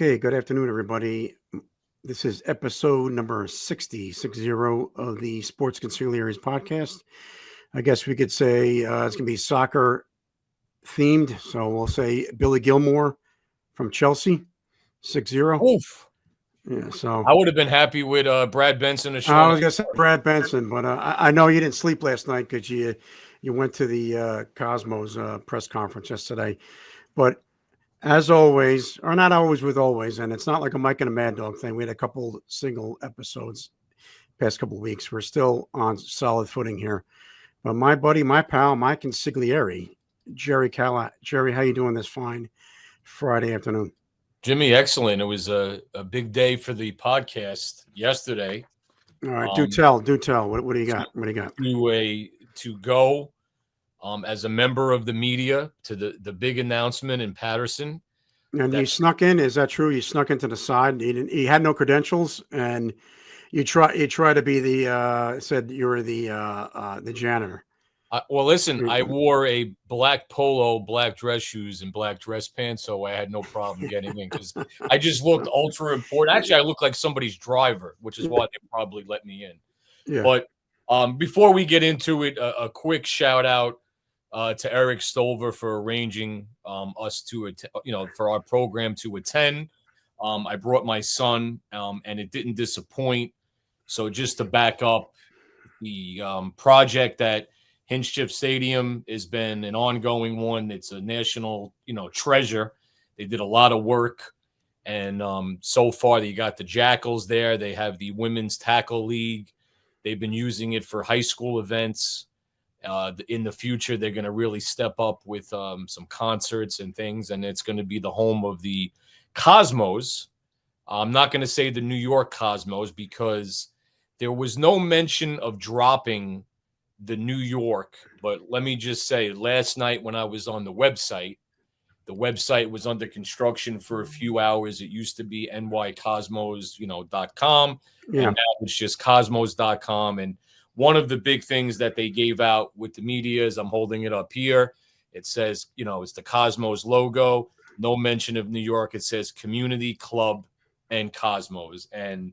Okay, good afternoon, everybody. This is episode number 60 of the Sports Consiglieres podcast. I guess we could say it's going to be soccer themed. So we'll say Billy Gilmore from Chelsea, 60. Oof. Yeah, so I would have been happy with Brad Benson or I Sean. was going to say Brad Benson, but I know you didn't sleep last night because you went to the Cosmos press conference yesterday. But as always, or not always with always, and it's not like a Mike and a Mad Dog thing. We had a couple single episodes past couple weeks. We're still on solid footing here. But my buddy, my pal, my consigliere, Jerry Cala. Jerry, how you doing this fine Friday afternoon? Jimmy, excellent. It was a big day for the podcast yesterday. All right, do tell. What do you got? What do you got? To go as a member of the media to the big announcement in Paterson. And you snuck in. Is that true? You snuck into the side. You had no credentials, and you try to be the said you were the janitor. Well, listen, I wore a black polo, black dress shoes, and black dress pants, so I had no problem getting in because I just looked ultra important. Actually, I looked like somebody's driver, which is why they probably let me in. Yeah. But before we get into it, a quick shout out to Eric Stover for arranging us to, for our program to attend. I brought my son, and it didn't disappoint. So just to back up, the project at Hinchcliffe Stadium has been an ongoing one. It's a national, treasure. They did a lot of work, and so far they got the Jackals there. They have the Women's Tackle League. They've been using it for high school events. In the future, they're going to really step up with some concerts and things, and it's going to be the home of the Cosmos. I'm not going to say the New York Cosmos because there was no mention of dropping the New York, but let me just say, last night when I was on the website was under construction for a few hours. It used to be nycosmos.com, Yeah. and now it's just cosmos.com. And one of the big things that they gave out with the media is, I'm holding it up here. It says, it's the Cosmos logo. No mention of New York. It says Community Club and Cosmos. And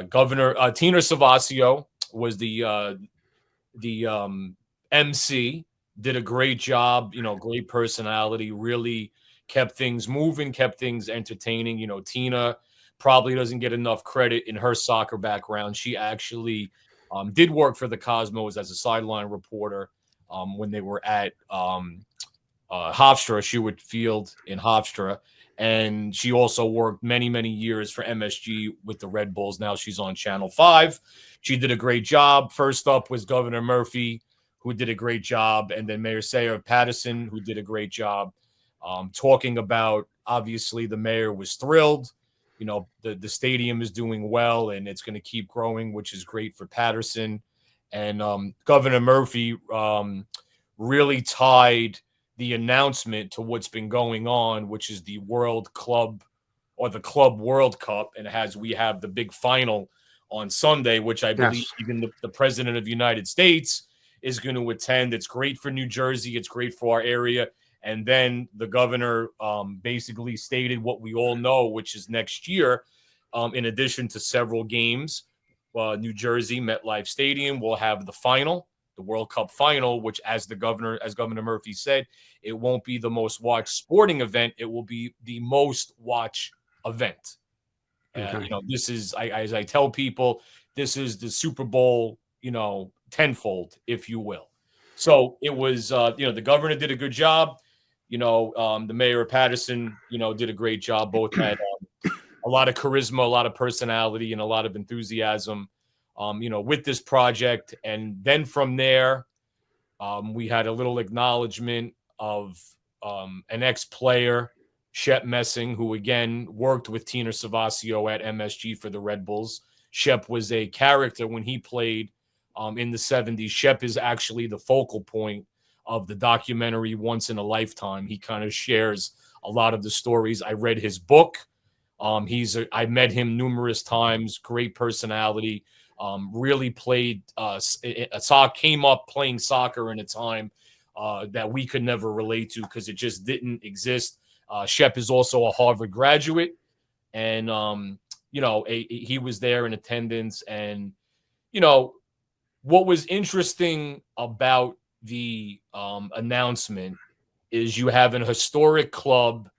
Governor Tina Savasio was the MC, did a great job, great personality, really kept things moving, kept things entertaining. Tina probably doesn't get enough credit in her soccer background. She actually did work for the Cosmos as a sideline reporter when they were at Hofstra, Sherwood Field in Hofstra. And she also worked many, many years for MSG with the Red Bulls. Now she's on Channel 5. She did a great job. First up was Governor Murphy, who did a great job, and then Mayor Sayer of Paterson, who did a great job. Talking about, obviously, the mayor was thrilled. The stadium is doing well, and it's going to keep growing, which is great for Paterson. And Governor Murphy really tied the announcement to what's been going on, which is the World Club or the Club World Cup. And we have the big final on Sunday, which I believe even the President of the United States is going to attend. It's great for New Jersey. It's great for our area. And then the governor basically stated what we all know, which is next year, in addition to several games, New Jersey, MetLife Stadium will have the final, the World Cup final, which as Governor Murphy said, it won't be the most watched sporting event. It will be the most watched event. Okay. This is, as I tell people, this is the Super Bowl, tenfold, if you will. So it was, the governor did a good job. The mayor of Paterson, did a great job. Both had a lot of charisma, a lot of personality, and a lot of enthusiasm, with this project. And then from there, we had a little acknowledgement of an ex-player, Shep Messing, who again worked with Tina Savasio at MSG for the Red Bulls. Shep was a character when he played in the 70s. Shep is actually the focal point of the documentary Once in a Lifetime. He kind of shares a lot of the stories. I read his book. I met him numerous times. Great personality. Really played came up playing soccer in a time that we could never relate to because it just didn't exist. Shep is also a Harvard graduate. and he was there in attendance. And you know what was interesting about the announcement is you have an historic club,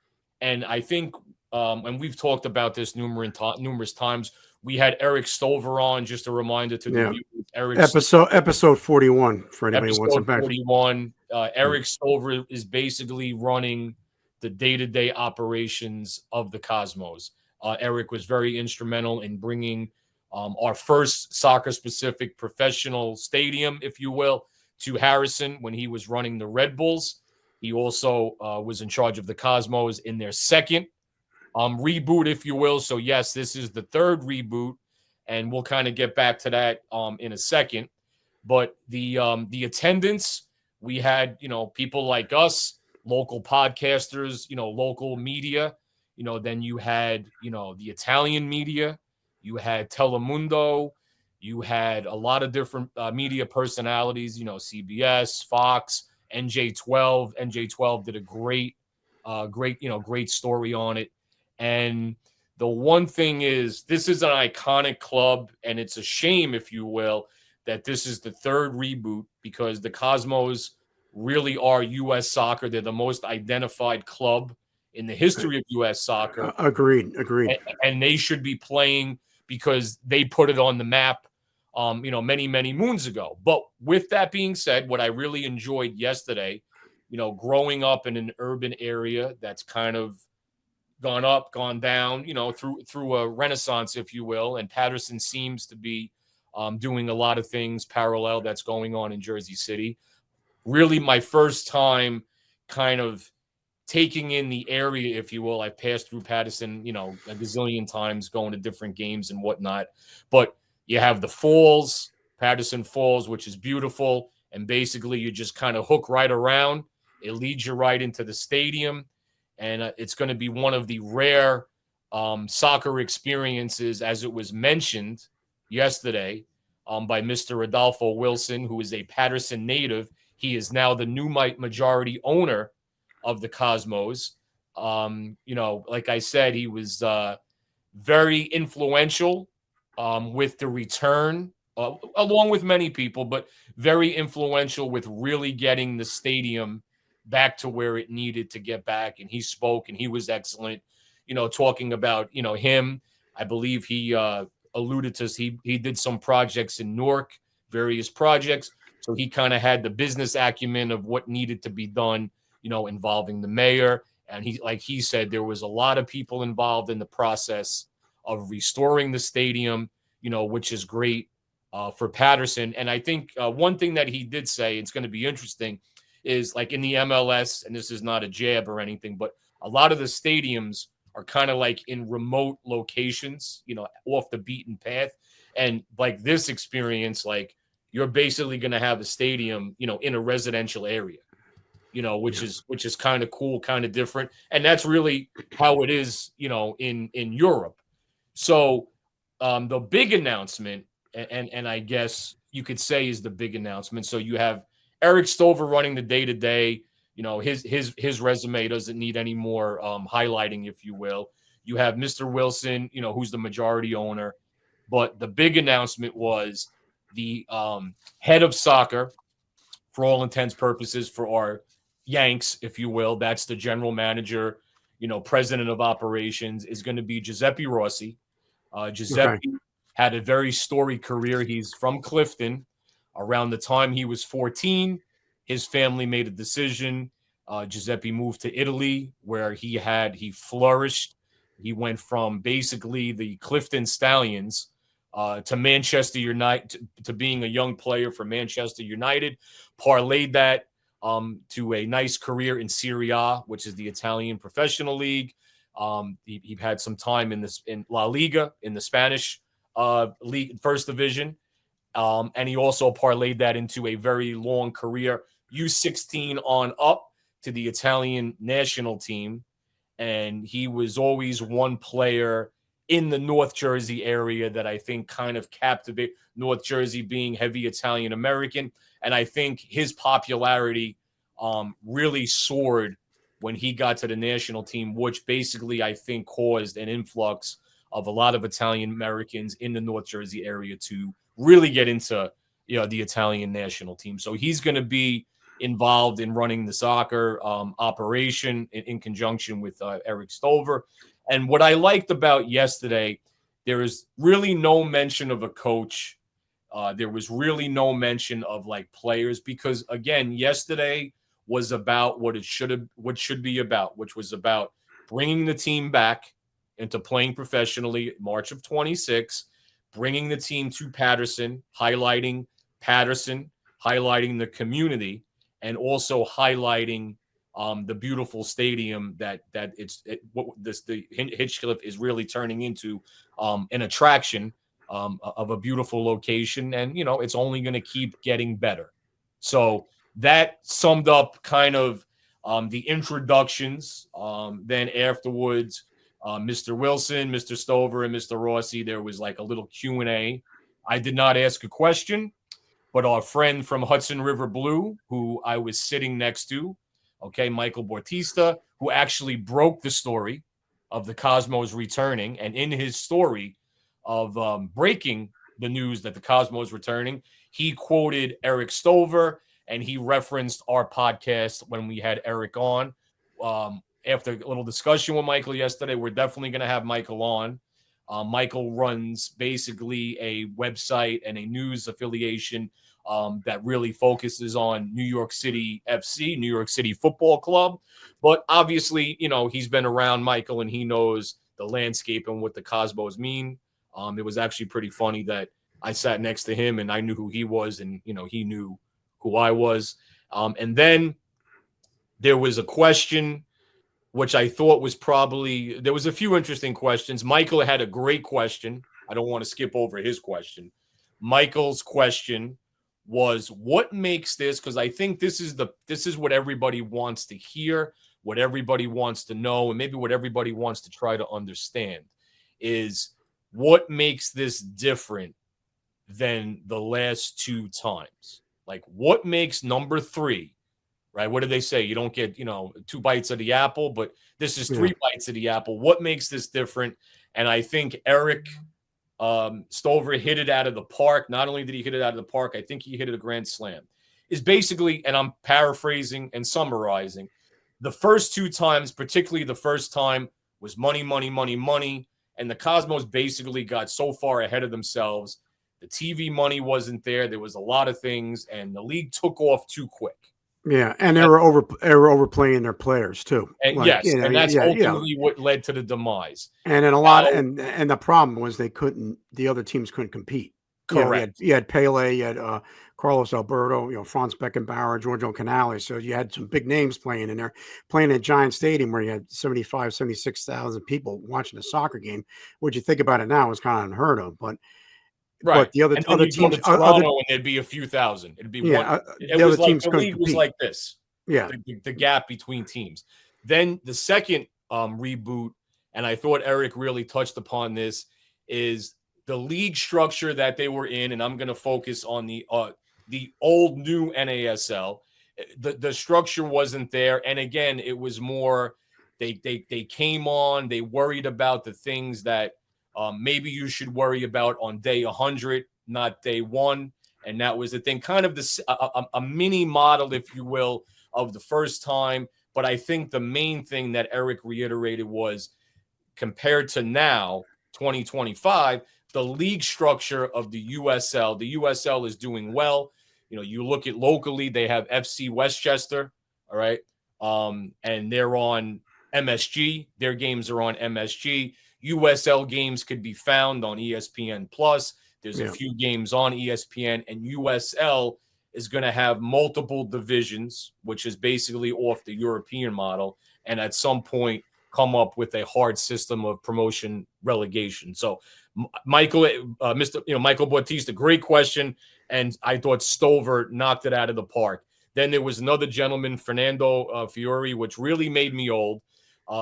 and I think, and we've talked about this numerous times. We had Eric Stover on, just a reminder to the Yeah. viewers. Eric Episode 41 for anybody who wants it Episode back. 41. Mm. Eric Stover is basically running the day-to-day operations of the Cosmos. Eric was very instrumental in bringing our first soccer-specific professional stadium, if you will, to Harrison when he was running the Red Bulls. He also was in charge of the Cosmos in their second reboot, if you will. So, yes, this is the third reboot, and we'll kind of get back to that in a second. But the attendance, we had, people like us, local podcasters, local media, then you had, the Italian media, you had Telemundo, you had a lot of different media personalities, CBS, Fox, NJ12. NJ12 did a great story on it. And the one thing is, this is an iconic club, and it's a shame, if you will, that this is the third reboot, because the Cosmos really are U.S. soccer. They're the most identified club in the history of U.S. soccer, Agreed. and they should be playing because they put it on the map, many, many moons ago. But with that being said, what I really enjoyed yesterday, growing up in an urban area that's kind of gone up, gone down, through a renaissance, if you will, and Paterson seems to be doing a lot of things parallel that's going on in Jersey City. Really, my first time kind of taking in the area, if you will. I passed through Paterson, a gazillion times, going to different games and whatnot. But you have the falls, Paterson Falls, which is beautiful. And basically, you just kind of hook right around. It leads you right into the stadium. And it's going to be one of the rare soccer experiences, as it was mentioned yesterday by Mr. Rodolfo Wilson, who is a Paterson native. He is now the new majority owner of the Cosmos. Like I said, he was very influential with the return, along with many people, but very influential with really getting the stadium back to where it needed to get back. And he spoke, and he was excellent, talking about, him. I believe he alluded to, he did some projects in Newark, various projects. So he kind of had the business acumen of what needed to be done, involving the mayor. And like he said, there was a lot of people involved in the process of restoring the stadium, which is great for Paterson. And I think one thing that he did say, it's going to be interesting, is like in the MLS, and this is not a jab or anything, but a lot of the stadiums are kind of like in remote locations, off the beaten path. And like this experience, like you're basically going to have a stadium, in a residential area, which is kind of cool, kind of different. And that's really how it is, in Europe. So the big announcement, and I guess you could say is the big announcement. So you have Eric Stover running the day-to-day. His resume doesn't need any more highlighting, if you will. You have Mr. Wilson, who's the majority owner. But the big announcement was the head of soccer, for all intents purposes, for our Yanks, if you will. That's the general manager, president of operations, is going to be Giuseppe Rossi. Giuseppe had a very storied career. He's from Clifton. Around the time he was 14, his family made a decision. Giuseppe moved to Italy, where he flourished. He went from basically the Clifton Stallions to Manchester United, to being a young player for Manchester United, parlayed that to a nice career in Serie A, which is the Italian professional league. He had some time in La Liga, in the Spanish league, first division. And he also parlayed that into a very long career, U16 on up, to the Italian national team. And he was always one player in the North Jersey area that I think kind of captivated, North Jersey being heavy Italian American. And I think his popularity really soared when he got to the national team, which basically I think caused an influx of a lot of Italian Americans in the North Jersey area to really get into the Italian national team. So he's going to be involved in running the soccer operation in conjunction with Eric Stover. And what I liked about yesterday, there is really no mention of a coach. There was really no mention of like players because again, yesterday was about what should be about, which was about bringing the team back into playing professionally March of 26, bringing the team to Paterson, highlighting Paterson, highlighting the community, and also highlighting the beautiful stadium that the Hitchcliff is really turning into an attraction of a beautiful location, and it's only going to keep getting better. So that summed up kind of the introductions. Then afterwards, Mr. Wilson, Mr. Stover, and Mr. Rossi, there was like a little Q&A. I did not ask a question, but our friend from Hudson River Blue, who I was sitting next to, Michael Bautista, who actually broke the story of the Cosmos returning, and in his story of breaking the news that the Cosmos returning, he quoted Eric Stover, and he referenced our podcast when we had Eric on. After a little discussion with Michael yesterday, we're definitely going to have Michael on. Michael runs basically a website and a news affiliation that really focuses on New York City FC, New York City Football Club. But obviously, he's been around Michael and he knows the landscape and what the Cosmos mean. It was actually pretty funny that I sat next to him and I knew who he was and, he knew who I was. And then there was a question which I thought was there was a few interesting questions. Michael had a great question. I don't want to skip over his question. Michael's question was, what makes this, because I think this is what everybody wants to hear, what everybody wants to know, and maybe what everybody wants to try to understand, is what makes this different than the last two times? Like, what makes number 3, right? What do they say? You don't get, 2 bites of the apple, but this is 3 bites of the apple. What makes this different? And I think Eric Stover hit it out of the park. Not only did he hit it out of the park, I think he hit it a grand slam. Is basically, and I'm paraphrasing and summarizing, the first 2 times, particularly the first time, was money, money, money, money. And the Cosmos basically got so far ahead of themselves. The TV money wasn't there. There was a lot of things, and the league took off too quick. Yeah, and they were overplaying their players too. And yes, and that's ultimately what led to the demise. And then a lot, and the problem was the other teams couldn't compete. Correct. You had Pele, you had Carlos Alberto, Franz Beckenbauer, Giorgio Canale. So you had some big names playing in there, playing at Giant Stadium where you had 75, 76,000 people watching a soccer game. What you think about it now is kind of unheard of, but. Right. But the other teams, go to Toronto and there'd be a few thousand. It'd be one. It was like the league was like this. Yeah. The gap between teams. Then the second reboot, and I thought Eric really touched upon this, is the league structure that they were in, and I'm going to focus on the old new NASL. The structure wasn't there, and again, it was more they came on. They worried about the things that. Maybe you should worry about on day 100, not day 1. And that was the thing, kind of a mini model, if you will, of the first time. But I think the main thing that Eric reiterated was, compared to now, 2025, the league structure of the USL is doing well. You look at locally, they have FC Westchester, all right? And they're on MSG. Their games are on MSG. USL games could be found on ESPN Plus. There's a few games on ESPN, and USL is going to have multiple divisions, which is basically off the European model, and at some point come up with a hard system of promotion relegation. So, Michael, Michael Bautista, great question, and I thought Stover knocked it out of the park. Then there was another gentleman, Fernando Fiore, which really made me old.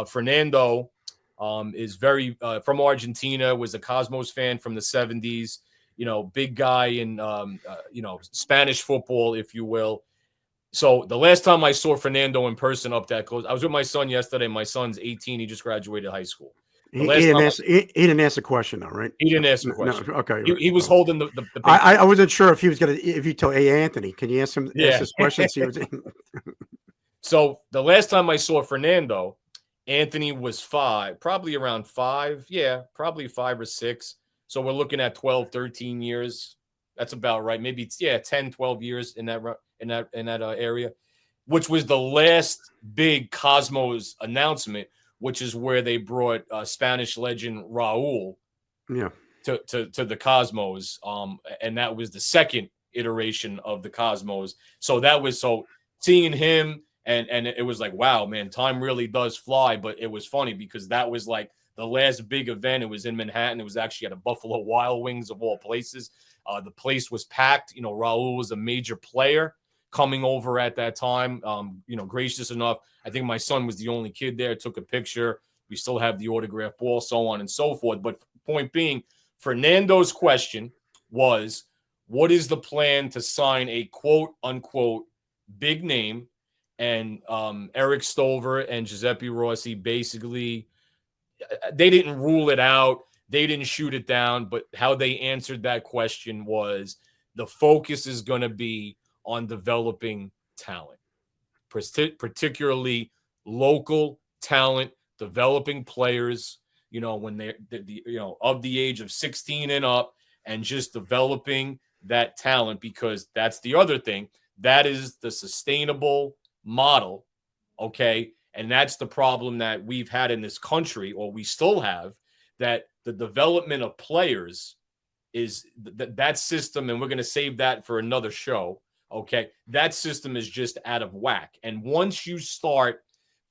Fernando. Is very from Argentina, was a Cosmos fan from the 70s, big guy in, Spanish football, if you will. So the last time I saw Fernando in person up that close, I was with my son yesterday. My son's 18. He just graduated high school. The He last didn't time ask. He didn't ask a question though, right? he didn't ask a No, no, question. okay, right. He was Okay. holding the paper. I wasn't sure if he was gonna. If you tell, hey Anthony, can you ask Yeah. this question? See what's So the last time I saw Fernando, Anthony was 5, probably around 5. Yeah, probably 5 or 6. So we're looking at 12, 13 years. That's about right. Maybe it's 10, 12 years in that area, which was the last big Cosmos announcement, which is where they brought Spanish legend Raul yeah. to the Cosmos. And that was the second iteration of the Cosmos. So that was seeing him and it was like, wow, man, time really does fly. But it was funny because that was like the last big event. It was in Manhattan. It was actually at a Buffalo Wild Wings of all places. The place was packed. Raul was a major player coming over at that time. Gracious enough. I think my son was the only kid there, took a picture. We still have the autograph ball, so on and so forth. But point being, Fernando's question was, what is the plan to sign a quote unquote big name? And Eric Stover and Giuseppe Rossi basically, they didn't rule it out. They didn't shoot it down. But how they answered that question was the focus is going to be on developing talent, particularly local talent, developing players, when they're of the age of 16 and up, and just developing that talent, because that's the other thing. That is the sustainable model, okay? And that's the problem that we've had in this country, or we still have, that the development of players is that system, and we're going to save that for another show, okay? That system is just out of whack. And once you start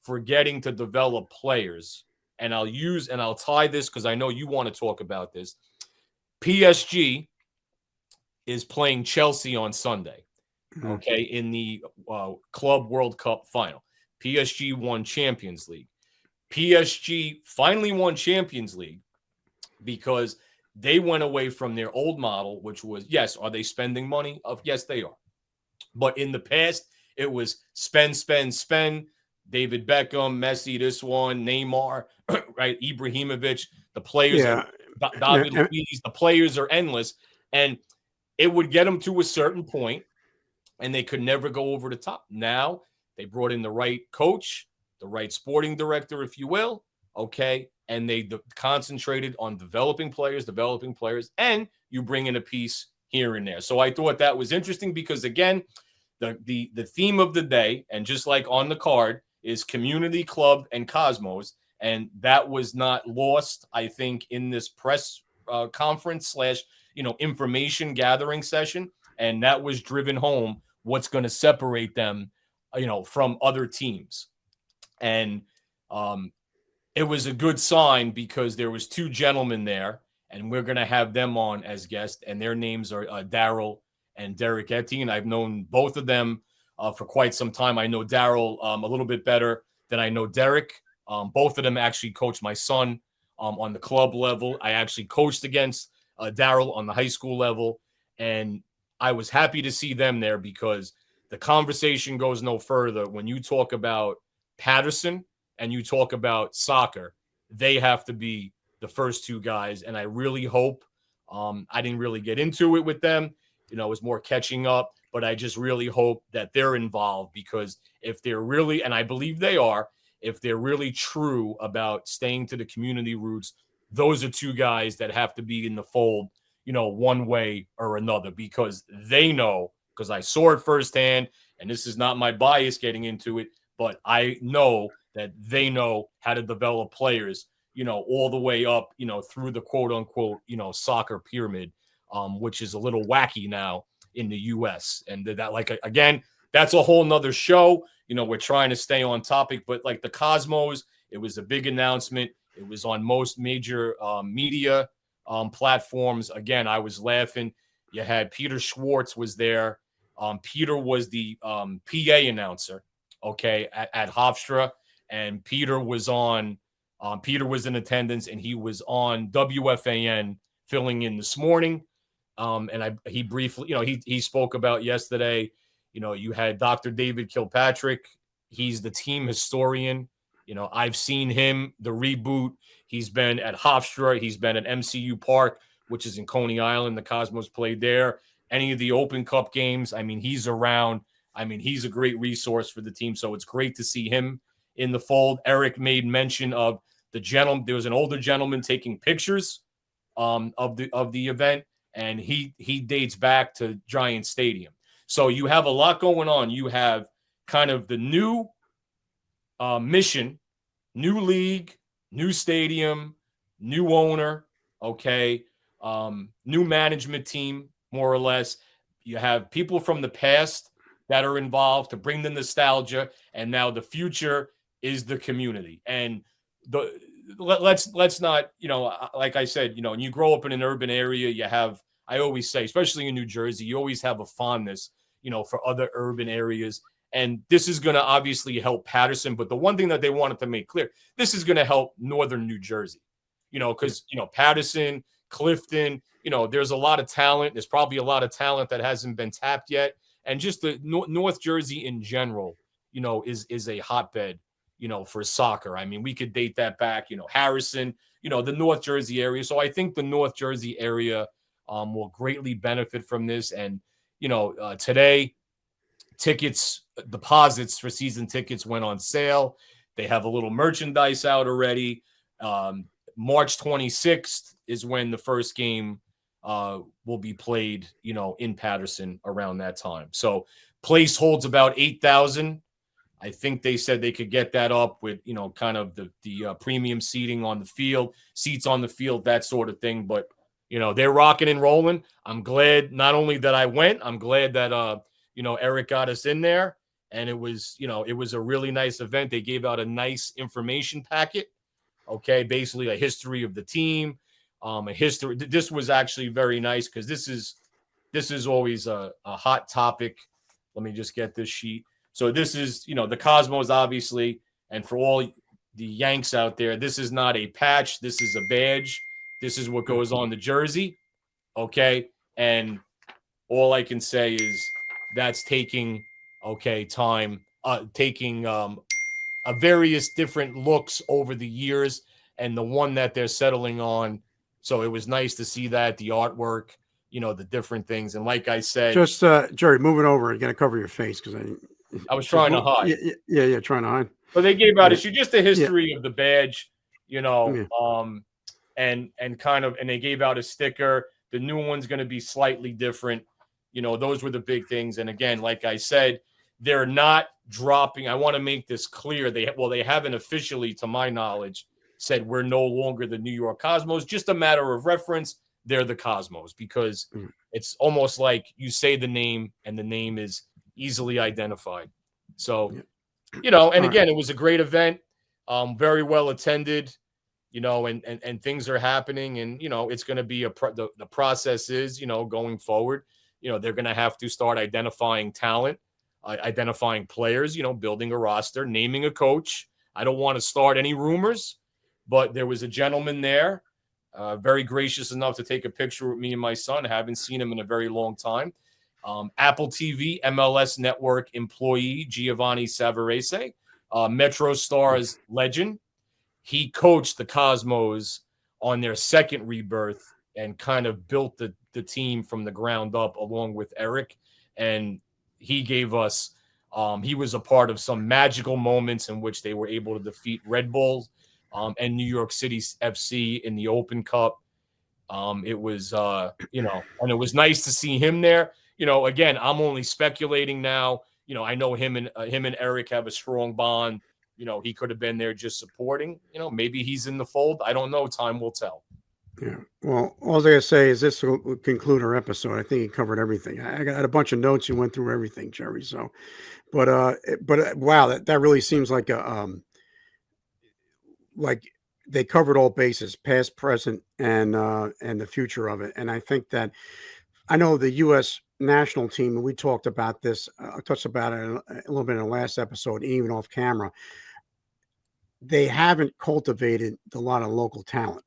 forgetting to develop players, and I'll tie this because I know you want to talk about this. PSG is playing Chelsea on Sunday, okay, in the Club World Cup final. PSG won Champions League. PSG finally won Champions League because they went away from their old model, which was, yes, are they spending money? Yes, they are. But in the past, it was spend, spend, spend. David Beckham, Messi, this one, Neymar, right? Ibrahimovic, the players, Yeah. David Luiz, the players are endless. And it would get them to a certain point, and they could never go over the top. Now, they brought in the right coach, the right sporting director, if you will, okay? And they concentrated on developing players, and you bring in a piece here and there. So I thought that was interesting because, again, the theme of the day, and just like on the card, is community, club, and Cosmos. And that was not lost, I think, in this press conference / information gathering session. And that was driven home what's going to separate them, from other teams. And it was a good sign because there was 2 gentlemen there, and we're going to have them on as guests, and their names are Daryl and Derek Etienne. I've known both of them for quite some time. I know Daryl a little bit better than I know Derek. Both of them actually coached my son on the club level. I actually coached against Daryl on the high school level, and I was happy to see them there because the conversation goes no further. When you talk about Paterson and you talk about soccer, they have to be the first 2 guys. And I really hope, I didn't really get into it with them. It was more catching up, but I just really hope that they're involved, because if they're really, and I believe they are, if they're really true about staying to the community roots, those are 2 guys that have to be in the fold, one way or another, because they know, because I saw it firsthand, and this is not my bias getting into it, but I know that they know how to develop players, all the way up, through the quote unquote, soccer pyramid, which is a little wacky now in the US. And that, like, again, that's a whole nother show. We're trying to stay on topic, but like the Cosmos, it was a big announcement. It was on most major media platforms. Again, I was laughing. You had Peter Schwartz was there. Peter was the PA announcer, okay, at Hofstra, and Peter was on. Peter was in attendance, and he was on WFAN filling in this morning. And he briefly, he spoke about yesterday, You had Dr. David Kilpatrick. He's the team historian. I've seen him, the reboot. He's been at Hofstra. He's been at MCU Park, which is in Coney Island. The Cosmos played there. Any of the Open Cup games, he's around. He's a great resource for the team. So it's great to see him in the fold. Eric made mention of the gentleman. There was an older gentleman taking pictures of the event, and he dates back to Giant Stadium. So you have a lot going on. You have kind of the new mission, new league, new stadium, new owner, okay, new management team, more or less. You have people from the past that are involved to bring the nostalgia, and now the future is the community. And let's not, like I said, when you grow up in an urban area, you have, I always say, especially in New Jersey, you always have a fondness, for other urban areas. And this is going to obviously help Paterson. But the one thing that they wanted to make clear, this is going to help northern New Jersey, because, Paterson, Clifton, there's a lot of talent. There's probably a lot of talent that hasn't been tapped yet. And just the North Jersey in general, is a hotbed, for soccer. We could date that back, Harrison, the North Jersey area. So I think the North Jersey area will greatly benefit from this. And, today, deposits for season tickets went on sale. They have a little merchandise out already. March 26th is when the first game will be played, in Paterson around that time. So place holds about 8,000. I think they said they could get that up with, kind of the premium seating on the field, seats on the field, that sort of thing. But, they're rocking and rolling. I'm glad not only that I went, I'm glad that, Eric got us in there. And it was a really nice event. They gave out a nice information packet. Okay. Basically a history of the team, a history. This was actually very nice because this is always a hot topic. Let me just get this sheet. So this is, the Cosmos, obviously, and for all the Yanks out there, this is not a patch. This is a badge. This is what goes on the jersey. Okay. And all I can say is that's taking, time, taking various different looks over the years, and the one that they're settling on. So it was nice to see that, the artwork, the different things. And like I said, just Jerry, moving over and gonna cover your face because I was trying to hide. Yeah, trying to hide. But they gave out just a history of the badge, and kind of, and they gave out a sticker. The new one's going to be slightly different. Those were the big things. And again, like I said, they're not dropping. I want to make this clear. They haven't officially, to my knowledge, said we're no longer the New York Cosmos. Just a matter of reference, they're the Cosmos, because it's almost like you say the name and the name is easily identified. So, and again, it was a great event, very well attended, and things are happening, and, it's going to be the process is, going forward, they're going to have to start identifying talent, identifying players, building a roster, naming a coach. I don't want to start any rumors, but there was a gentleman there, very gracious enough to take a picture with me and my son. I haven't seen him in a very long time. Apple TV, MLS Network employee, Giovanni Savarese, Metro Stars legend. He coached the Cosmos on their second rebirth and kind of built the team from the ground up along with Eric. And he gave us, he was a part of some magical moments in which they were able to defeat Red Bulls and New York City FC in the Open Cup. It was, and it was nice to see him there. Again, I'm only speculating now. I know him and Eric have a strong bond. He could have been there just supporting. Maybe he's in the fold. I don't know. Time will tell. Yeah. Well, all I gotta say is this will conclude our episode. I think he covered everything. I got a bunch of notes. You went through everything, Jerry. So, but wow, that really seems like like they covered all bases, past, present, and the future of it. And I think that I know the U.S. national team, and we talked about this, touched about it a little bit in the last episode, even off camera. They haven't cultivated a lot of local talent.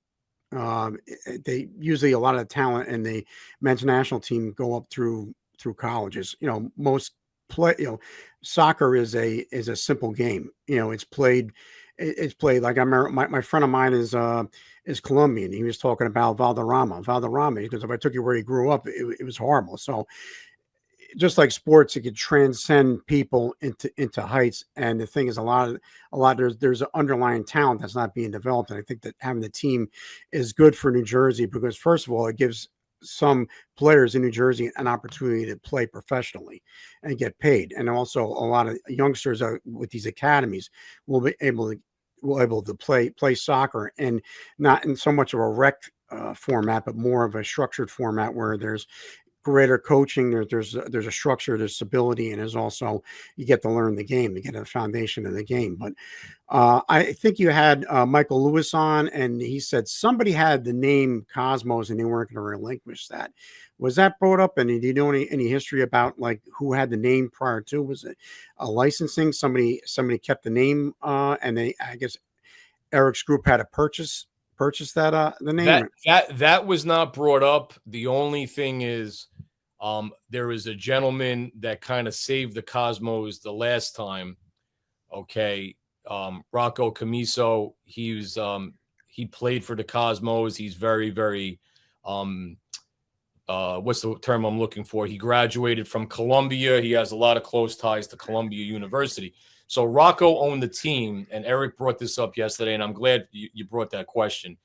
They usually, a lot of the talent in the men's national team go up through colleges. Most play. Soccer is a simple game. It's played like I remember. My friend of mine is Colombian. He was talking about Valderrama. Because if I took you where he grew up, it was horrible. So just like sports, it could transcend people into heights. And the thing is, there's an underlying talent that's not being developed. And I think that having the team is good for New Jersey because first of all, it gives some players in New Jersey an opportunity to play professionally and get paid. And also a lot of youngsters with these academies will be able to play soccer and not in so much of a rec format, but more of a structured format where there's greater coaching. There's a structure, there's stability, and there's also you get to learn the game, you get the foundation of the game. But I think you had Michael Lewis on, and he said somebody had the name Cosmos, and they weren't going to relinquish that. Was that brought up? And do you know any history about like who had the name prior to? Was it a licensing? Somebody kept the name, and I guess Eric's group had to purchase that the name. That was not brought up. The only thing is, there was a gentleman that kind of saved the Cosmos the last time. Okay, Rocco Camiso. He played for the Cosmos. He's very, very what's the term I'm looking for? He graduated from Columbia. He has a lot of close ties to Columbia University. So Rocco owned the team, and Eric brought this up yesterday, and I'm glad you brought that question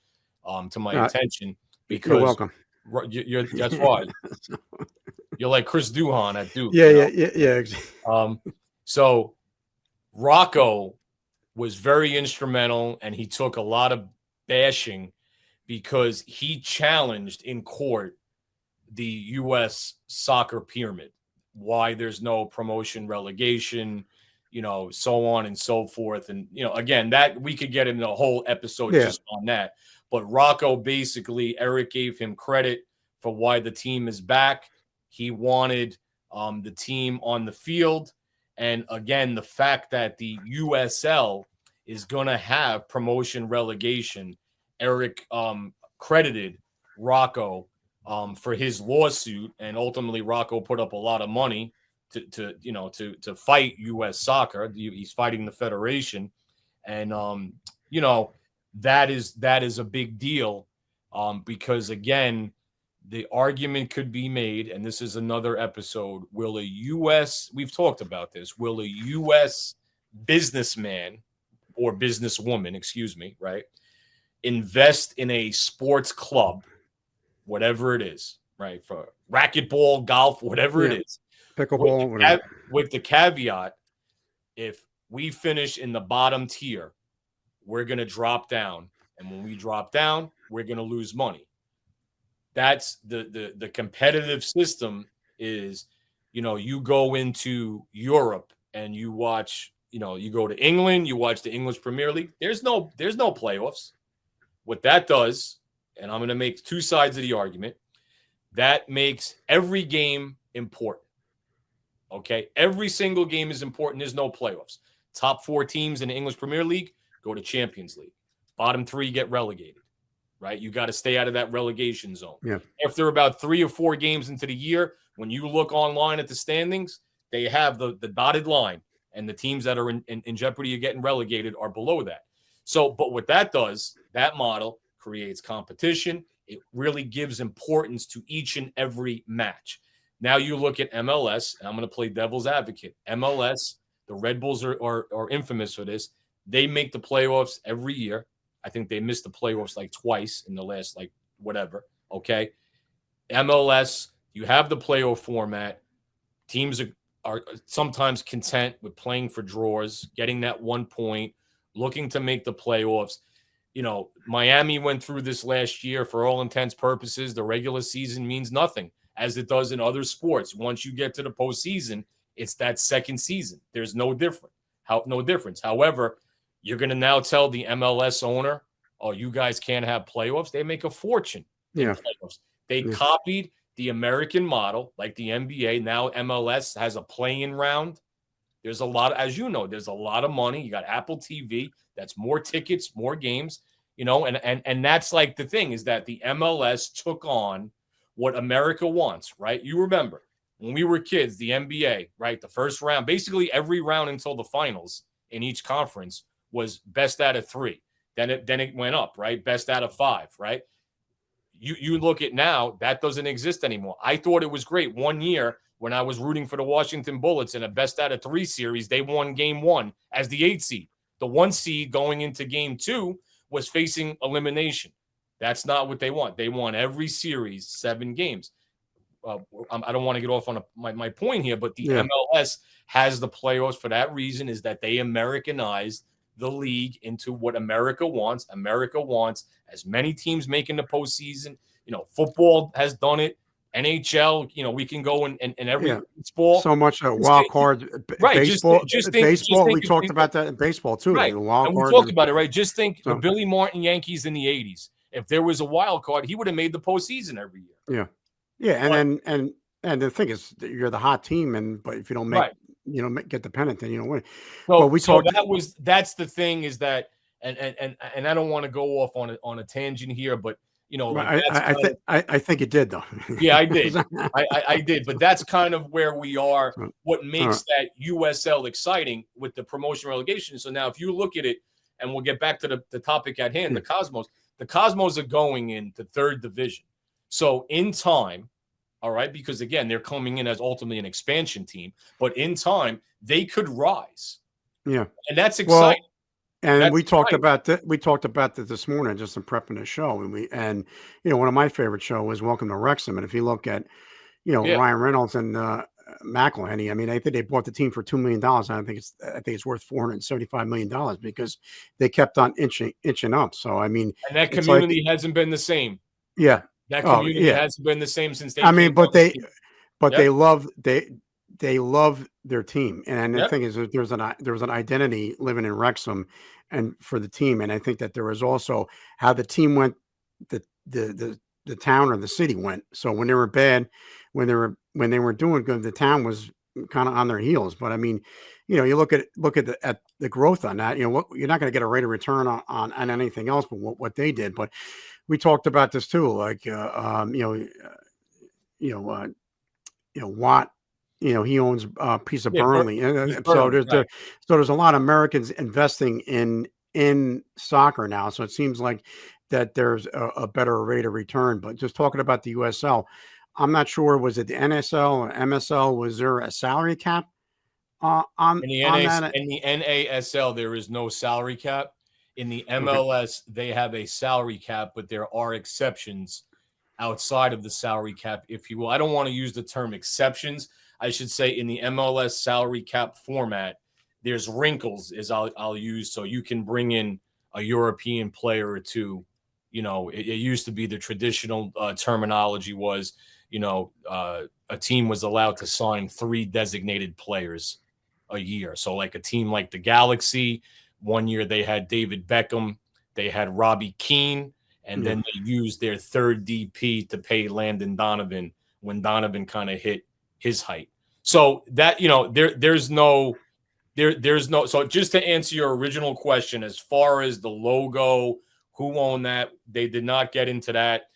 to my attention because you're welcome. That's why you're like Chris Duhon at Duke. Yeah. So Rocco was very instrumental, and he took a lot of bashing because he challenged in court the U.S. soccer pyramid, why there's no promotion relegation, so on and so forth. And, again, that we could get into a whole episode just on that. But Rocco, basically, Eric gave him credit for why the team is back. He wanted the team on the field. And, again, the fact that the USL is going to have promotion relegation, Eric credited Rocco for his lawsuit. And ultimately, Rocco put up a lot of money to fight U.S. soccer. He's fighting the federation, and that is a big deal because again, the argument could be made, and this is another episode. We've talked about this. Will a U.S. businessman or businesswoman, excuse me, right, invest in a sports club, whatever it is, right, for racquetball, golf, whatever it is. Pickleball, with the caveat, if we finish in the bottom tier, we're going to drop down. And when we drop down, we're going to lose money. That's the competitive system is, you go into Europe and you watch, you go to England, you watch the English Premier League. There's no playoffs. What that does, and I'm going to make two sides of the argument, that makes every game important. Okay, every single game is important. There's no playoffs. Top 4 teams in the English Premier League go to Champions League. Bottom 3 get relegated, right? You got to stay out of that relegation zone. Yeah. After about 3 or 4 games into the year, when you look online at the standings, they have the dotted line, and the teams that are in jeopardy of getting relegated are below that. So, but what that does, that model creates competition. It really gives importance to each and every match. Now you look at MLS, and I'm going to play devil's advocate. MLS, the Red Bulls are infamous for this. They make the playoffs every year. I think they missed the playoffs like twice in the last whatever. Okay. MLS, you have the playoff format. Teams are sometimes content with playing for draws, getting that 1 point, looking to make the playoffs. Miami went through this last year. For all intents purposes, the regular season means nothing, as it does in other sports. Once you get to the postseason, it's that second season. There's no difference. However, you're going to now tell the MLS owner, oh, you guys can't have playoffs. They make a fortune in playoffs. They copied the American model, like the NBA. Now MLS has a play-in round. There's a lot, as you know, there's a lot of money. You got Apple TV. That's more tickets, more games, and that's like the thing is that the MLS took on what America wants, right? You remember when we were kids, the NBA, right? The first round, basically every round until the finals in each conference was best out of 3. Then it went up, right? Best out of 5, right? You look at now, that doesn't exist anymore. I thought it was great. One year when I was rooting for the Washington Bullets in a best out of 3 series, they won game 1 as the 8 seed. The 1 seed going into game 2 was facing elimination. That's not what they want. They want every series 7 games. I don't want to get off on my point here, but the MLS has the playoffs for that reason, is that they Americanized the league into what America wants. America wants as many teams making the postseason. Football has done it. NHL, we can go in every sport. So much wild cards. Right. Baseball. Just think. We talked about that in baseball too. Right. The wild and we cards talked about it, right? Just think the Billy Martin Yankees in the 80s. If there was a wild card, he would have made the postseason every year. Yeah. Yeah. And the thing is, you're the hot team, but if you don't make, get the pennant, then you don't win. So, that's the thing, is that, and I don't want to go off on a tangent here, but I think it did though. Yeah, I did. I did, but that's kind of where we are. What makes that USL exciting with the promotion relegation. So now, if you look at it, and we'll get back to the topic at hand, the Cosmos are going into 3rd division. So in time, all right, because again, they're coming in as ultimately an expansion team, but in time they could rise. Yeah, and that's exciting. We talked about that. We talked about that this morning, just in prepping the show. And one of my favorite shows was Welcome to Wrexham. And if you look at, Ryan Reynolds and McElhenney, I mean, I think they bought the team for $2 million. I think it's worth $475 million because they kept on inching up. So I mean, and that community hasn't been the same. Yeah, that community hasn't been the same since they. I mean, but they love their team, and the thing is, there's an identity living in Wrexham, and for the team, and I think that there was also how the team went, the town or the city went. So when they were bad, when they were doing good, the town was kind of on their heels. But I mean, you look at the growth on that. You're not going to get a rate of return on anything else, but what they did. But we talked about this too, like Watt. He owns a piece of Burnley, so there's a lot of Americans investing in soccer now. So it seems like that there's a better rate of return. But just talking about the USL, I'm not sure. Was it the NSL or MSL? Was there a salary cap on that? In the NASL, there is no salary cap. In the MLS, they have a salary cap, but there are exceptions outside of the salary cap, if you will. I don't want to use the term exceptions. I should say in the MLS salary cap format, there's wrinkles, as I'll use, so you can bring in a European player or two. It used to be the traditional terminology was, a team was allowed to sign 3 designated players a year. So like a team like the Galaxy, one year they had David Beckham, they had Robbie Keane, and then they used their 3rd DP to pay Landon Donovan when Donovan kind of hit his height. So that, there's no. So just to answer your original question, as far as the logo, who owned that, they did not get into that.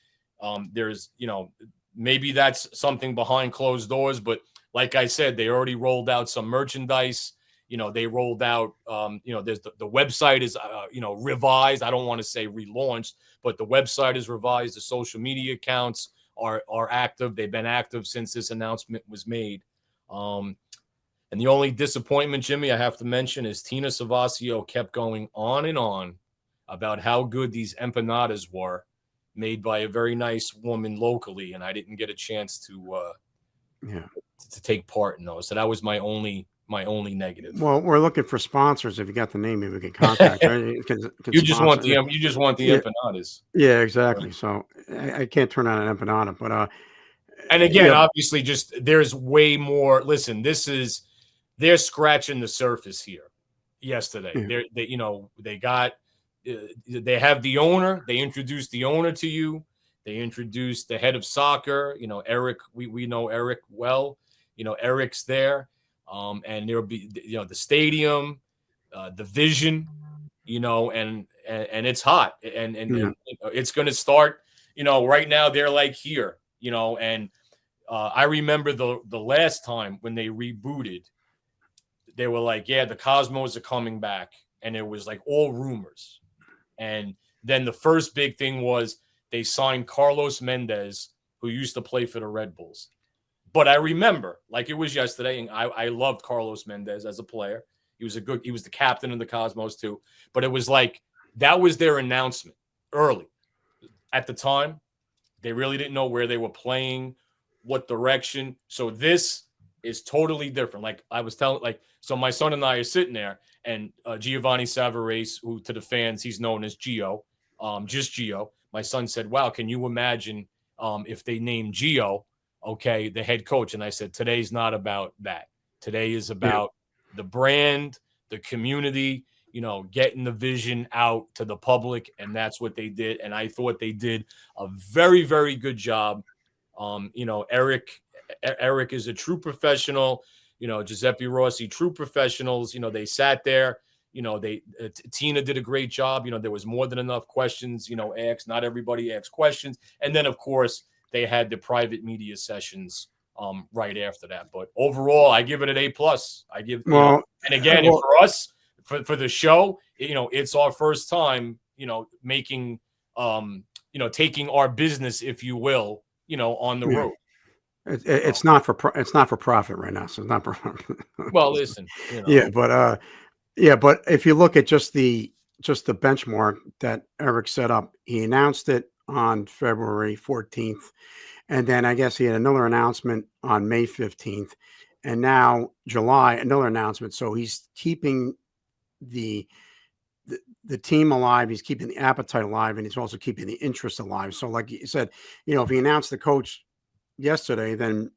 There's, maybe that's something behind closed doors, but like I said, they already rolled out some merchandise. They rolled out, there's the website is, revised. I don't want to say relaunched, but the website is revised. The social media accounts are active. They've been active since this announcement was made. And the only disappointment, Jimmy, I have to mention is Tina Savasio kept going on and on about how good these empanadas were, made by a very nice woman locally, and I didn't get a chance to take part in those. So that was my only negative. Well, we're looking for sponsors. If you got the name, maybe we can contact. Right? You just want the empanadas. Yeah, exactly. So I can't turn on an empanada, but and again, obviously, just there's way more. Listen, they're scratching the surface here. Yesterday, they have the owner. They introduced the owner to you. They introduced the head of soccer. Eric. We know Eric well. Eric's there. And there'll be, the stadium, the vision, and it's hot and it's going to start, right now they're like here, and I remember the last time when they rebooted, they were like, yeah, the Cosmos are coming back. And it was like all rumors. And then the first big thing was they signed Carlos Mendez, who used to play for the Red Bulls. But I remember, like it was yesterday, and I loved Carlos Mendez as a player. He was the captain of the Cosmos too. But it was like that was their announcement early. At the time, they really didn't know where they were playing, what direction. So this is totally different. Like I was telling, so my son and I are sitting there, and Giovanni Savarese, who to the fans he's known as Gio, just Gio. My son said, "Wow, can you imagine if they named Gio, okay, the head coach?" And I said, "Today's not about that. Today is about the brand, the community." Getting the vision out to the public, and that's what they did. And I thought they did a very, very good job. Eric is a true professional. Giuseppe Rossi, true professionals. They sat there. Tina did a great job. There was more than enough questions. Asked. Not everybody asked questions, and then of course they had the private media sessions right after that. But overall, I give it an A+. I give and again for us. For the show, it's our first time, making, taking our business, if you will, on the road. It's not for profit right now, so it's not for. Well, listen, but if you look at just the benchmark that Eric set up, he announced it on February 14th, and then I guess he had another announcement on May 15th, and now July another announcement. So he's keeping the team alive. He's keeping the appetite alive, and he's also keeping the interest alive. So, like you said, if he announced the coach yesterday, then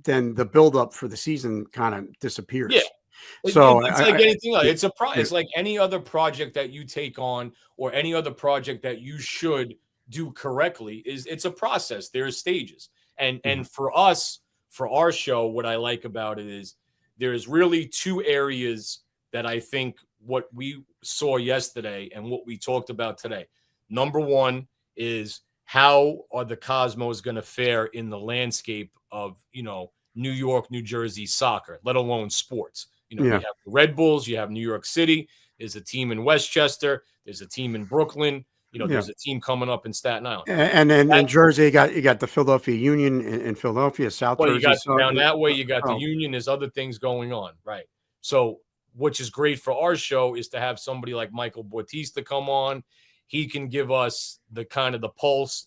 the buildup for the season kind of disappears. Yeah. So it's like anything else. It's like any other project that you take on, or any other project that you should do correctly. It's a process. There's stages, and for us, for our show, what I like about it is there's really two areas that I think what we saw yesterday and what we talked about today. Number one is how are the Cosmos going to fare in the landscape of, New York, New Jersey soccer, let alone sports. You have the Red Bulls, you have New York City, there's a team in Westchester, there's a team in Brooklyn, there's a team coming up in Staten Island. And then in Jersey, you got the Philadelphia Union in Philadelphia, South Jersey. You got down that way, you got the Union, there's other things going on, right? So which is great for our show is to have somebody like Michael Bautista come on. He can give us the kind of the pulse,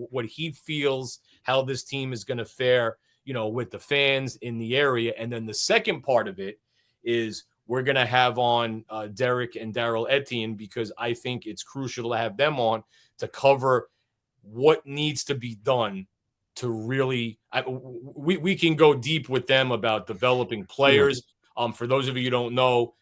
what he feels, how this team is going to fare, with the fans in the area. And then the second part of it is we're going to have on Derek and Daryl Etienne, because I think it's crucial to have them on to cover what needs to be done to really we can go deep with them about developing players. For those of you who don't know,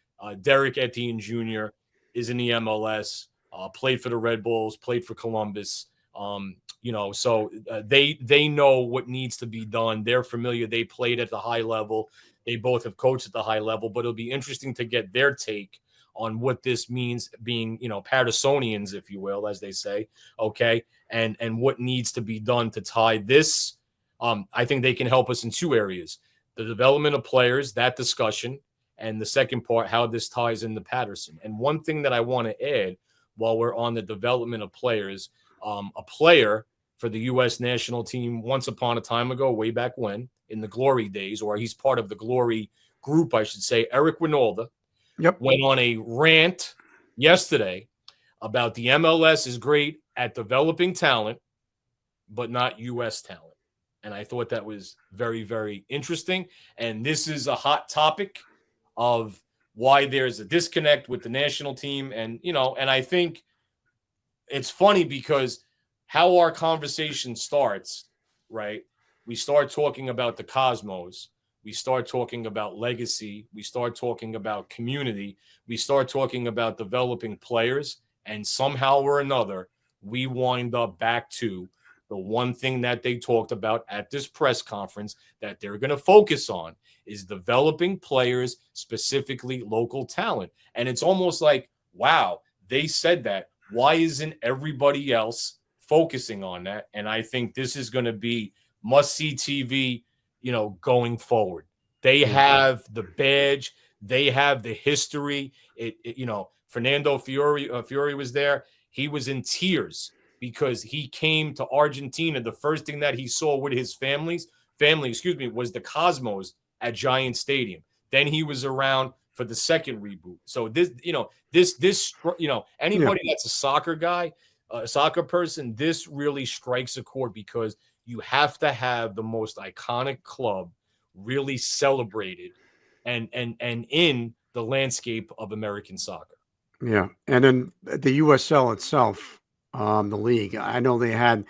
Derek Etienne Jr. is in the MLS, played for the Red Bulls, played for Columbus. So they know what needs to be done. They're familiar. They played at the high level. They both have coached at the high level, but it'll be interesting to get their take on what this means being, Patersonians, if you will, as they say. Okay. And what needs to be done to tie this. I think they can help us in two areas: the development of players, that discussion, and the second part, how this ties into Paterson. And one thing that I want to add while we're on the development of players, a player for the U.S. national team once upon a time ago, way back when, in the Glory days, or he's part of the Glory group, I should say, Eric Winalda, went on a rant yesterday about the MLS is great at developing talent, but not U.S. talent. And I thought that was very, very interesting. And this is a hot topic of why there's a disconnect with the national team. And, and I think it's funny because how our conversation starts, right? We start talking about the Cosmos. We start talking about legacy. We start talking about community. We start talking about developing players. And somehow or another, we wind up back to the one thing that they talked about at this press conference that they're going to focus on is developing players, specifically local talent. And it's almost like, wow, they said that. Why isn't everybody else focusing on that? And I think this is going to be must-see TV, going forward. They Yeah. have the badge. They have the history. Fernando Fiore was there. He was in tears because he came to Argentina. The first thing that he saw with his family, was the Cosmos at Giant Stadium. Then he was around for the second reboot. So Yeah. anybody that's a soccer guy, a soccer person, this really strikes a chord because you have to have the most iconic club really celebrated and in the landscape of American soccer. Yeah. And then the USL itself, the league, I know they had,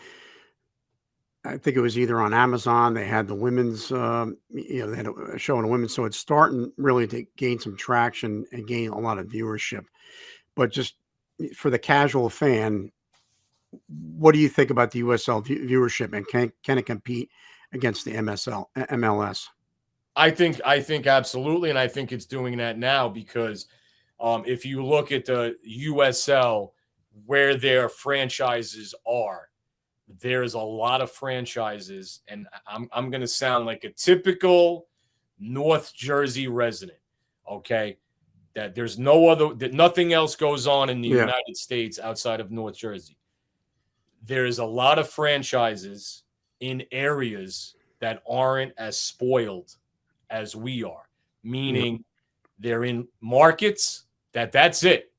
I think it was either on Amazon, they had the women's, they had a show on the women. So it's starting really to gain some traction and gain a lot of viewership. But just for the casual fan, what do you think about the USL viewership, and can it compete against the MLS? I think absolutely, and I think it's doing that now because if you look at the USL where their franchises are, there's a lot of franchises, and I'm going to sound like a typical North Jersey resident, okay? That there's that nothing else goes on in the Yeah. United States outside of North Jersey. There's a lot of franchises in areas that aren't as spoiled as we are, meaning they're in markets that's it.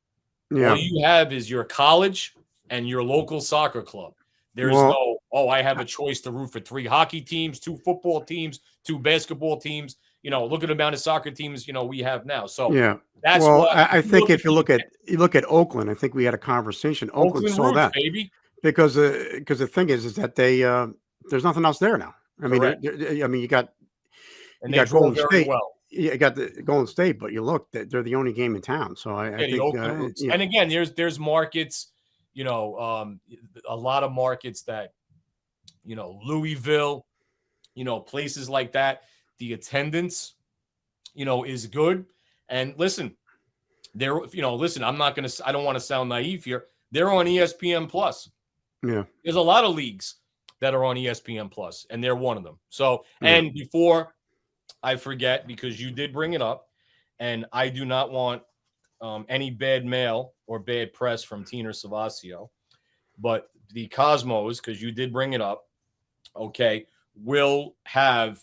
Yeah. All you have is your college and your local soccer club. There's I have a choice to root for 3 hockey teams, 2 football teams, 2 basketball teams. Look at the amount of soccer teams, we have now. So Yeah. that's Well, why I think if you look at Oakland, I think we had a conversation. Oakland saw roots, that baby. because the thing is that they there's nothing else there now. I mean, you got Golden State. Well. You got the Golden State, but you look, they're the only game in town. So I think Oakland roots. And again, there's markets, a lot of markets that, Louisville, places like that. The attendance, is good. And listen, I don't want to sound naive here. They're on ESPN Plus. Yeah. There's a lot of leagues that are on ESPN Plus, and they're one of them. So, and before I forget, because you did bring it up, and I do not want any bad mail or bad press from Tina Savasio, but the Cosmos, because you did bring it up, okay, will have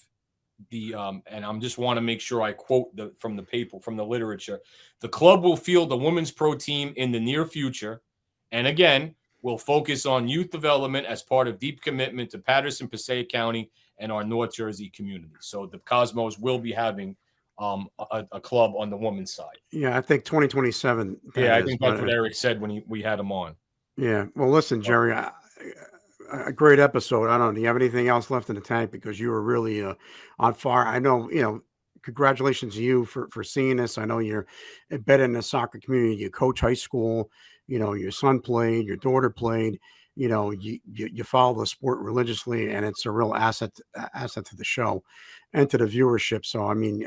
the and I'm just want to make sure I quote from the literature. The club will field a women's pro team in the near future, and again, will focus on youth development as part of deep commitment to Paterson, Passaic County, and our North Jersey community. So the Cosmos will be having a club on the women's side. Yeah, I think 2027. Yeah, I think that's what Eric said when we had him on. Yeah. Well, listen, Jerry, a great episode. I don't know. Do you have anything else left in the tank? Because you were really on fire. I know, congratulations to you for seeing this. I know you're embedded in the soccer community. You coach high school. Your son played, your daughter played. You follow the sport religiously, and it's a real asset to the show and to the viewership. So, I mean,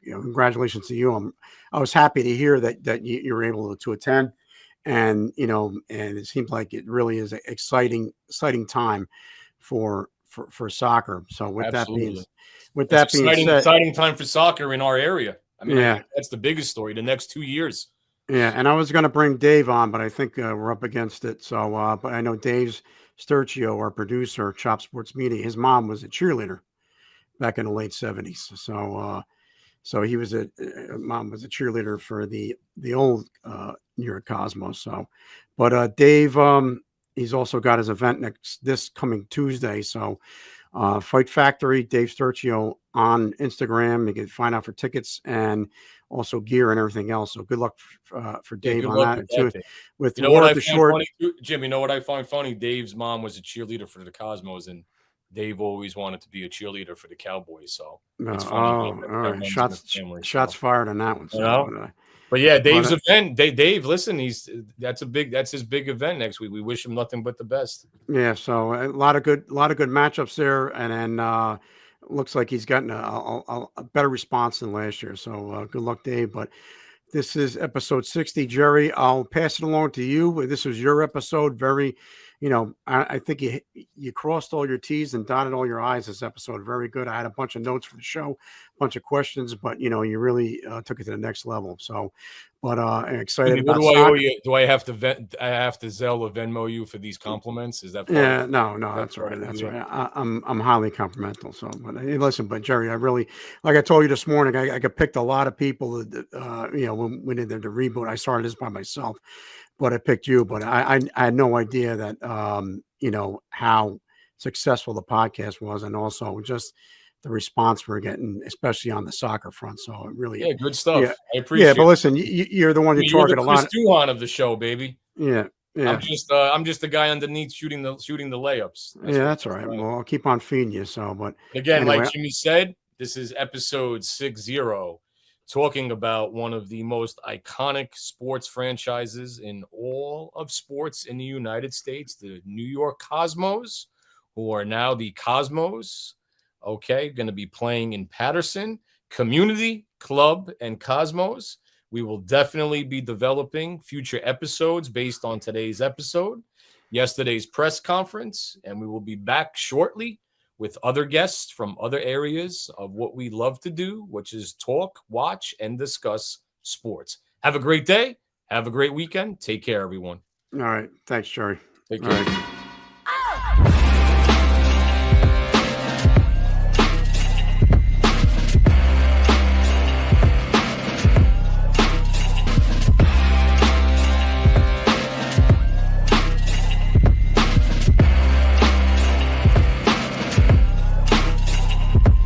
congratulations to you. I was happy to hear that you were able to attend. And and it seems like it really is an exciting time for soccer. So with Absolutely. that being said, exciting time for soccer in our area. I mean, that's the biggest story. The next 2 years. Yeah, and I was going to bring Dave on, but I think we're up against it. So, but I know Dave Sturcio, our producer, Chop Sports Media, his mom was a cheerleader back in the late '70s. So he was mom was a cheerleader for the old New York Cosmos. So, but Dave, he's also got his event this coming Tuesday. So, Fight Factory, Dave Sturcio on Instagram. You can find out for tickets and also gear and everything else. So good luck for Dave on that too. With what I find funny, Jim, what I find funny? Dave's mom was a cheerleader for the Cosmos, and Dave always wanted to be a cheerleader for the Cowboys. So it's funny. All right. Shots fired on that one. So, but yeah, Dave's event. Dave, listen, that's his big event next week. We wish him nothing but the best. Yeah. So a lot of good matchups there, and then looks like he's gotten a better response than last year. So good luck, Dave. But this is episode 60. Jerry, I'll pass it along to you. This was your episode. Very, I think you crossed all your T's and dotted all your I's this episode. Very good. I had a bunch of notes for the show, a bunch of questions, but you really took it to the next level. So, but excited What about do I owe soccer. you? Do I have to I have to Zelle or Venmo you for these compliments? Is that part of Yeah, no, that that's all part right. of the That's all deal? right. I'm highly complimental. So, but hey, listen, but Jerry, I really, like I told you this morning, I got picked a lot of people that, when we did the reboot. I started this by myself, but I picked you. But I had no idea that, how successful the podcast was, and also just the response we're getting, especially on the soccer front. So it really, Yeah, good yeah, stuff. I yeah. But appreciate listen, it. you're the one you You're the target a Chris lot. Duhon of the show, baby. Yeah, yeah. I'm just the guy underneath shooting the layups. Yeah, that's all right. What I Well, I'll keep on feeding you. So, but Again, like anyway, Jimmy said, this is episode 60, talking about one of the most iconic sports franchises in all of sports in the United States, the New York Cosmos, who are now the Cosmos. Okay, going to be playing in Paterson, Community Club, and Cosmos. We will definitely be developing future episodes based on today's episode, yesterday's press conference, and we will be back shortly with other guests from other areas of what we love to do, which is talk, watch, and discuss sports. Have a great day. Have a great weekend. Take care, everyone. all right. Thanks, Jerry. Take All care. right.